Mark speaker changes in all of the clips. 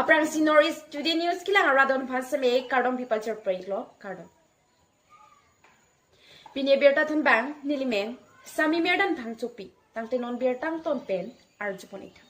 Speaker 1: Aprang sinoris today news kilang aradon phasame kardom people churprai lo kardom. Pine berta thun bang nilime sami merdan thang chupi tangte non bertang ton pen arjuponita.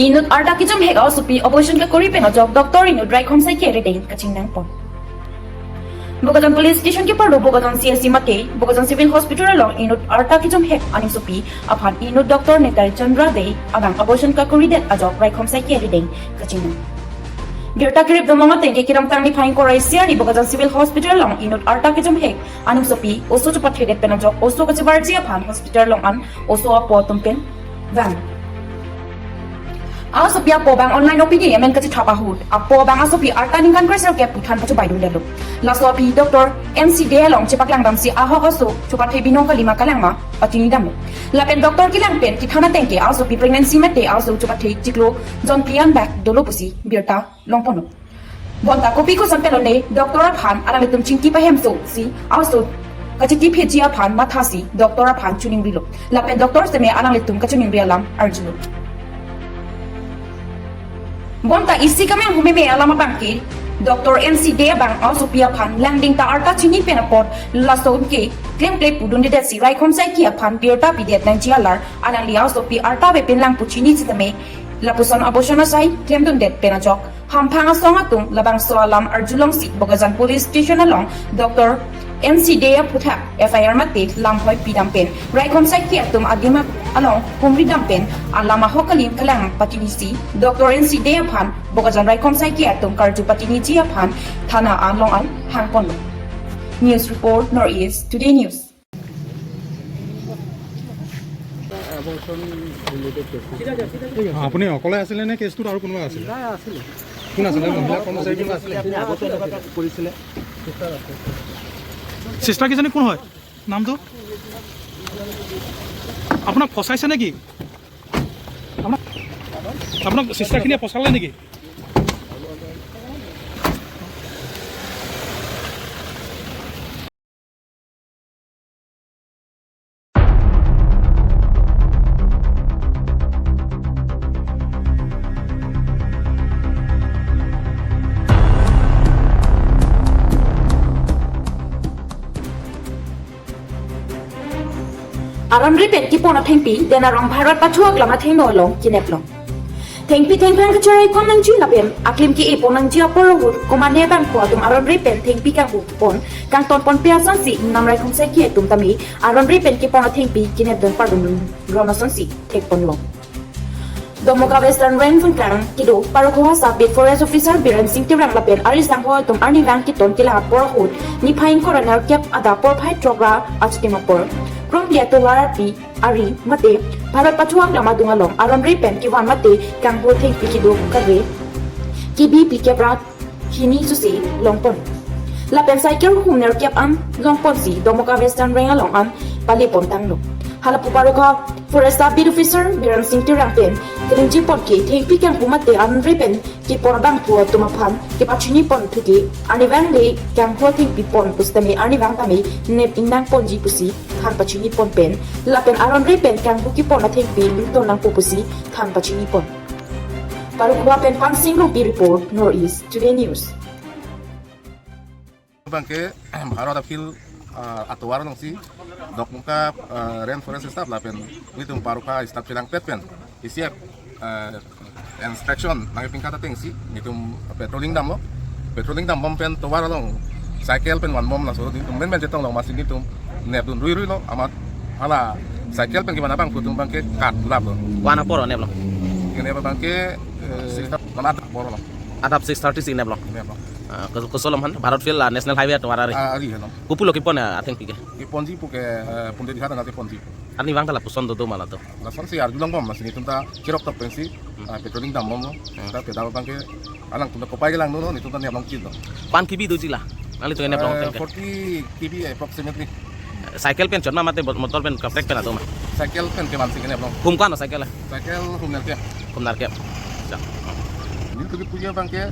Speaker 1: Inut arda kijum hek also pi abortion ka kori pena jog doctor inut right home sai kere ding kaching nang pon Bogatan police station ke pardo Bogatan CSC mate Bogatan civil hospital along inut arda kijum hek ani sopi aphan inut doctor netar Chandra de abang abortion ka kori det ajok right home sai kere ding kaching nang Gerta kirip domanga tengke kiram tangni phain korai siani Bogatan civil hospital along inut arda kijum hek ani sopi oso chupat hedet pena jok oso ka chibarji aphan hospital along an oso apo tumpen van Also pia po bang online opini men kasi thapa hut apo bang aso pi artaning kan kresel ke puthan pachu bai dulu laso pi doctor MC de long cepak lang dam si aho aso chupat he binong kalima kalang ma patini dam lapen doctor kilang pen ki thana tengke also pi pregnancy mate also chupat he tiklo jon pian back dolo pusi birta longpono bonta kopi ko sampelone doctor phan arang tum chingki pa hem so si also kachiki phejia phan mathasi doctor phan chuning bilo lapen doctor se me arang tum kachuning rialam arjulo Bonta isi kami ang humime alama bangki Dr. NC Dea bang also pia pan landing ta arta chini penapot lason ke claim play pudun de si rai khom sai kia pan pirta pidet nang jialar alang liao so pi arta be pen lang puchini chitame lapuson abortion sai claim dun det penajok hampanga songa tung labang so alam arjulong si Bogazan police station along Dr. NC Dea putha FIR mate lamhoi pidam pen rai khom sai kia tum agima along humri dampen alama hokalim kalang patinisi Dr. NC Dea pan Bogazan rai khom sai kia tum karju patini jia pan thana along an hangpon News report Northeast Today News
Speaker 2: আপুনি অকলে আছিলে নে কেছটোত আৰু কোনোবা আছিলে কোন আছিলে মহিলা কৰ্মচাৰী কোন আছিলে চিষ্টাৰ কিজনী কোন হয় নামটো আপোনাক ফচাইছে নেকি আপোনাক চিষ্টাৰখিনিয়ে ফচালে নেকি
Speaker 1: Aron ripet ki pona thengpi dena rong bharat pathuak lama thengno long kineplong thengpi thengpang kachai kon nang ji lapem aklim ki ipon nang ji apor hut komane bang ko tum aron ripet thengpi kang bu pon kang ton pon piasan si nam rai khom sai ki tum tami aron ripet ki pona thengpi kinep don pardon ronason si thek pon long Domoka Western Rain Fun Kang kido paro ko sa bit forest officer Biran Singh Tirang lapen ari sang ho tum arni bang ki ton kila por hut ni phain coroner kep ada por phai trogra achtima por From Yato Warati, Ari, Mate, Parat Patuang Lamadungalong, Aron Ripen, Kiwan Mate, Kang Bote Pikido, Kare, Kibi Pikabrat, Hini Susi, Longpon. Lapen Cycle Huner Kap Am, Longponsi, Domoka Western Ring along Am, Palipon Tanglo. Halapuparoka, Foresta Bid Officer, Biran Singh Tirampen, Kirinji Ponki, Take Pikan Humate, Aron Ripen, Kiporabang Pua Tumapan, Kipachini Pon Tuki, Anivang Lay, Kang Hoting Pipon, Pustami, Anivang Tami, Nep Indang Ponji Pusi, Tan Pachini Pon Pen, Lapen Aron Ripen, Kang Buki Pon at Take Pin, Luton Lang Pupusi, Tan Pachini Pon. Parukuapen Pansing Rupi Report, Northeast Today News.
Speaker 3: Bangke Bharat Appeal atuar nang si dok muka rainforest staff lapen nitum paruka staff silang petpen isiap inspection nang pingkata ting si nitum patrolling dam lo patrolling dam bompen tuwar long cycle pen one bom na so nitum men jetong long masin nitum neptun rui lo amat hala cycle pen gimana bang putung bangke kat lap lo
Speaker 4: wana poro nep lo
Speaker 3: ini apa bangke staff namat poro lo
Speaker 4: adap 636 nep lo Kusolam han Bharat Field National Highway to Arari.
Speaker 3: Ari hello.
Speaker 4: Kupulo kipon I think pike.
Speaker 3: Iponji puke punde di hata ngati ponji.
Speaker 4: Ani wang tala puson do mala to.
Speaker 3: La son si arjulang bom masini tunta kirok top pensi petroling dam bom no. Ta pedal bangke alang tunta kopai gelang no ni tunta ni abang kilo.
Speaker 4: Pan kibi do jila. Nali tu nep long pen.
Speaker 3: 40 kb approximately.
Speaker 4: Cycle pen chon mate motor pen kaprek pen atau mah.
Speaker 3: Cycle pen ke man sing nep long.
Speaker 4: Kum kan cycle lah.
Speaker 3: Cycle hum nel ke.
Speaker 4: Kum nar ke.
Speaker 3: Ni tu punya bang ke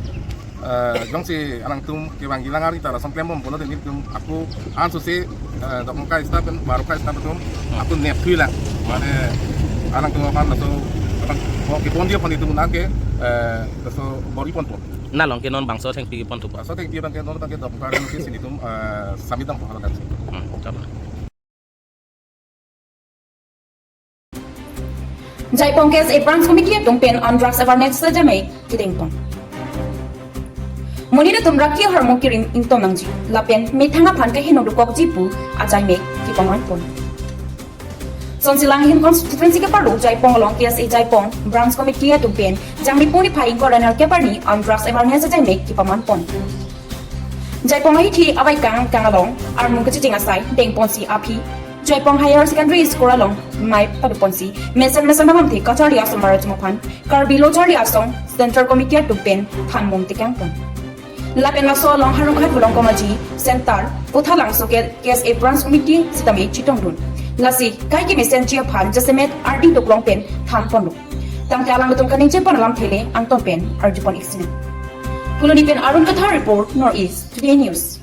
Speaker 3: jong si alang tum ke bang gilang hari tara sampai mom bono ni tum aku an so si dok muka ista pen baru ka ista tum aku nep thui lah. Mane alang tum apa na so ke pon dia pon itu nak ke so bori pon pon.
Speaker 4: Na long ke non bangso theng pi pon tu.
Speaker 3: So tek dia bang ke non bang ke dok muka ni sini tum samidam po halakan.
Speaker 4: Coba.
Speaker 1: Jaipong kes a branch committee pen on drugs awareness sa jamai kidingpong. Munira tumra ki hormo kirim ington nangji lapen me thanga phan ka hino dukok jipu ajai me kipangan pon. Son silang hin constituency ke paru Jaipong long kes a Jaipong branch committee pen jambi puni phaing koranal ke parni on drugs awareness sa jamai kipaman pon. Jaipong hi thi awai kang along armung ka chiting asai dengpon si api Jaipong Higher Secondary School along mai paduponsi mesan mamam thi kachari asong marajumaphan karbilo chari asong Central Committee to pen than mom tikangpon lapen laso along harukhat bulong komaji center puthalang so kes a branch committee sitami chitongdun lasi kai ki mesen chia phan jasemet RD doklong pen tham ponu tang talang lutung kaning che panalam thele angton pen arjupon accident puloni pen arun katha report Northeast Today News.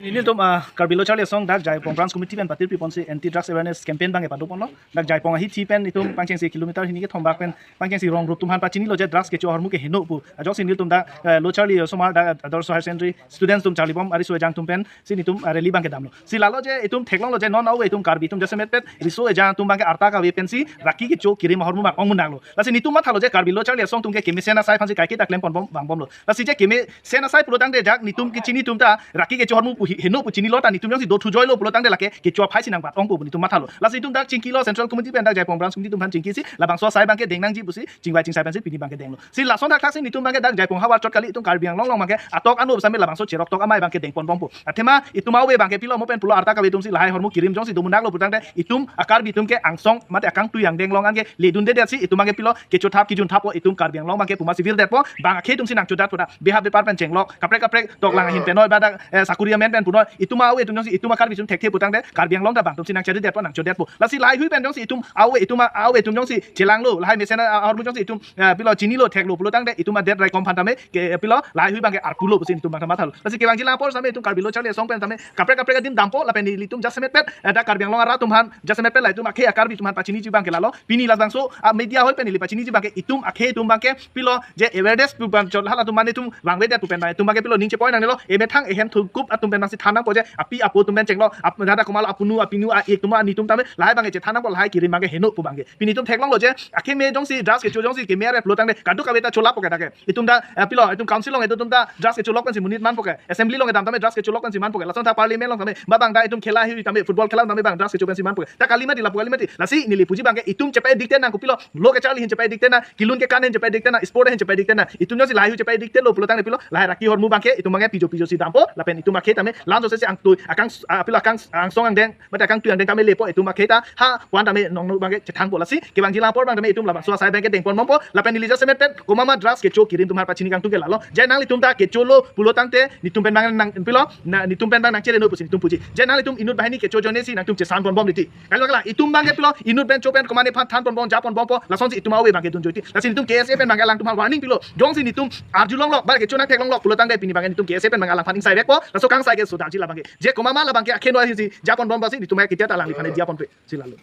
Speaker 5: Ini tu karbilo Charlie song dak Jaipong branch committee pen patir piponsi anti drugs awareness campaign bang epan dupon lo dak Jaipong hi thi pen itu pangcheng si kilometer hini ke thombak pen pangcheng si rong rup tumhan pachini lo je drugs ke chor mu ke hino pu ajok sinil tum da lo Charlie somar da adorso higher secondary students tum Charlie bom ari so jang tum pen sini tum rally bang ke damlo si lalo je itum theklong lo je non au itum karbi tum jase met pet riso e jang tum bang ke arta ka we pen si raki ke cho kiri mahor mu mak ong munang lo lasi nitum ma thalo je karbilo Charlie song tum ke kemisena sai phansi kai ke taklem pon bom bang bom lo lasi je kemi sena sai pulotang de jak nitum ki chini tum ta raki ke chor mu pu hino pu chini lo ta nitum si do thu joy lo pulo tang de lake ke chua phai sinang bat ong pu ni tum mathalo lasi tum dak chingki lo central committee pen dak Jaipong branch committee tum phan chingki si la bang so sai bang ke dengnang ji busi chingwai ching sai ban si pini bang ke denglo si la son dak thak si ni tum bang ke dak Jaipong hawa chot kali tum karbiang long long bang ke atok anu same la bang so cherok tok amai bang ke dengpon bong pu athema ituma we bang ke pilo mo pen pulo arta ka we tum si lahai hormu kirim jong si dumundak lo putang de itum akar bi tum ke angsong mate akang tu yang denglong an ke ledun de si itum bang ke pilo ke chothap ki jun thapo itum karbiang long bang ke puma civil det po bang ke tum si nang chodat puda beha department chenglok kaprek tok lang hin penoi ba dak sakuria men pen punoi ituma we tum jong si ituma kar bi tum thekte putang de karbiang long da bang tum si nang chadi det po nang chodet po lasi lai hui pen jong si itum awe tum jong si chelang lo lahai mesena aur jong si itum pilo chini lo thek lo pulo tang de ituma det rai kom phan tame ke pilo lai hui bang ke arpulo pusin itum bang tama thalo lasi ke bang jila por same itum karbilo Charlie song pen tame kaprek din dampo la pen li tum jasemet pet da karbiang long ara tum han jasemet pet lai tum akhe akar bi tum han pachini ji bang ke lalo pini la bang so media hoi pen li pachini ji bang ke itum akhe tum bang ke pilo je awareness pu bang chol hala tum mane tum wangwe de tu pen tum bang ke pilo ninche point nang lo eme thang ehem thu kup atum pen si thana po je api apo tum pen chenglo ap dada komalo apunu apinu a ek tuma ni tum tame lai bang je thana po lai kiri bang ke heno pu bang ke pini tum theklong lo je akhe me jong si dras ke cho jong si ke mere plo tang de kadu ka beta chola po ke ta ke itum da pilo itum council long etum da dras ke cholok pen si munit man po ke assembly long edam tame dras ke cholok pen si man po ke lason ta parliament long tame ba bang da itum khela hi tame football khela tame bang dras ke chopen si man po ke ta kalimati la kalimati lasi nili puji bang ke itum chepe dikte na ko pilo lo ke Charlie hin chepe dikte na kilun ke kanen chepe dikte na sport hin chepe dikte na itum jo si lai hu chepe dikte lo plo tang de pilo lai raki hor mu bang ke itum bang ke pijo si dampo la pen itum akhe tame lan so se ang tu akang pilo akang ang song ang deng mata akang tu ang deng tame lepo itum akhe ta ha wan tame nong bang ke chethang po lasi ke bang jila por bang tame itum la bang so sai bang ke deng pon mompo la pen nilija semet pen ko mama dras ke cho kirim tumar pachini kang tu ke lalo je nang itum ta ke cholo pulo tang te ni tum pen bang nang pilo na ni tum pen bang nang chere no pusi tum puji je nang itum inut bahini ke cho jone si nang tum che san pon bom liti kalo kala itum bang ke pilo inut pen cho pen ko mane phan than pon bom ja pon bom po la son si itum awe bang ke dun joti la si itum KSA pen bang lang tum warning pilo jong si ni tum arjulong lok ba ke cho nang tek long lok pulo tang de pini bang ni tum KSA pen bang lang phan inside po la so kang sai ke so dang ji la bang ke je ko mama la bang ke akhen wa si ja pon bom ba si ni tum ke kitia ta lang ni phane dia pon pe si la lo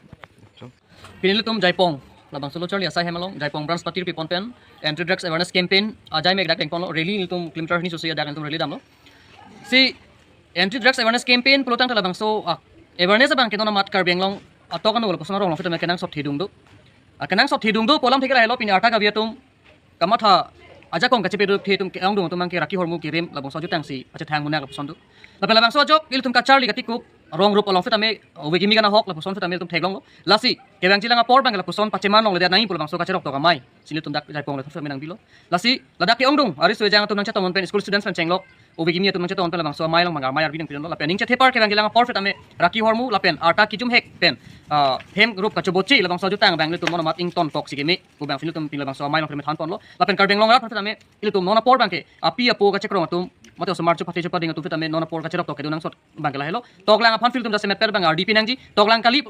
Speaker 6: Pinili tum Jaipong labang solo Charlie asai hemalong Jaipong branch patir pi ponpen anti drugs awareness campaign ajai meg dak tengpon rally tum kilometer ni sosia dak tum rally damlo si anti drugs awareness campaign pelotang ta labang so awareness bang kenona mat kar benglong atokan wal posona rong fita kenang sop thidung do polam thikira helo pini arta gavia tum kamatha aja kong kache pedu the tum keang dung tum mang ke raki hormu kirim labang so jutang si acha thang munak posondu labang so jok il tum ka Charlie katikuk rong rup along fitame wegimi kana hok la puson fitame tum theglong lasi kebang jilanga por bang la puson pacheman long le nai pul bang so kacherok to kamai sini tum dak Jaipong le fitame nang bilo lasi ladak ki ongdung ari so jang tum nang chaton pen school students pen chenglok wegimi tum nang chaton pen bang so mai long mangar mai ar binang pin la pen ning chethe par kebang jilanga por fitame raki hormu la pen arta ki jum hek pen hem rup kachobochi la bang so jutang bang le tum mona mat ing ton tok sigemi ku bang sini tum pin la bang so mai long fitame than pon lo la pen karbeng long ra fitame il tum nona por bang ke api apo kachekrong tum mate smart chu phathi chu pading tu fitame nona por ka cherap to ke dunang sot bang la hello toklang aphan fil tum jase met per bang RDP nang ji toklang kali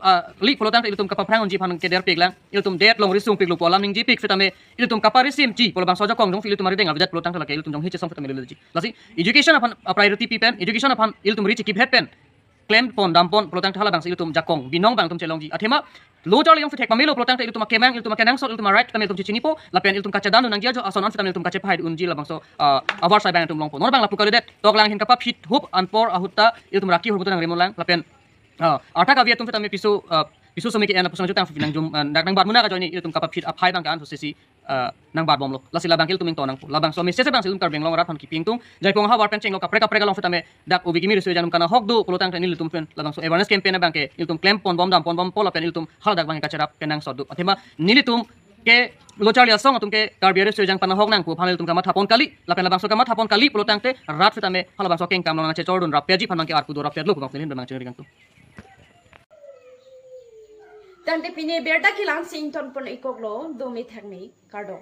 Speaker 6: li polotang il tum kapa phrang ji phan ke der peklang il tum det long risung peklu polam ning ji pek fitame il tum kapa risim ji polabang soja kong dong fil tum mari denga vidat polotang la ke il tum jong hiche song fitame le ji lasi education aphan priority pi pen education aphan il tum reach keep head pen claim pon dampon polotang thala bang il tum jakong binong bang tum chelong ji athema lo chali yang fitek pamilo polotang il tum kemang il tum kenang sot il tum right tamil tum chini po lapen il tum kacadan nang dia jo ason an fitamil tum kache phai unji la bang so avar sai bang tum long po nor bang la pukale det toklang hin kapa fit hup anpor ahutta il tum raki hurbutan remon lang lapen arta ka viatum fitame pisu somi ke ana pusang jutang finang jum nang bat muna ka joini il tum kapa fit aphai bang kan so sisi nang bat bom lo lasila bang il tum to nang po labang so mi sese bang silum kar beng long rat han kiping tung jaipong ha war pen cheng lo kapre long fitame dak ubi gimi resu janum kana hok do polotang tenil tum pen labang so awareness campaign bang ke il tum claim pon bom pol pen il tum hal dak bang ka charap penang so du athema nili tum ke lo charli asong tum ke karbiare resu jang pana hok nang po phanel tum kama thapon kali lapen labang so kama thapon kali polotang te rat fitame hal bang so keng kam long che chordun rapyaji phanang ke arku do rapyad lo bang bang cheng ring tum
Speaker 1: Tante pine berda kilang sing ton pon ikoglo do mi thangni kardo.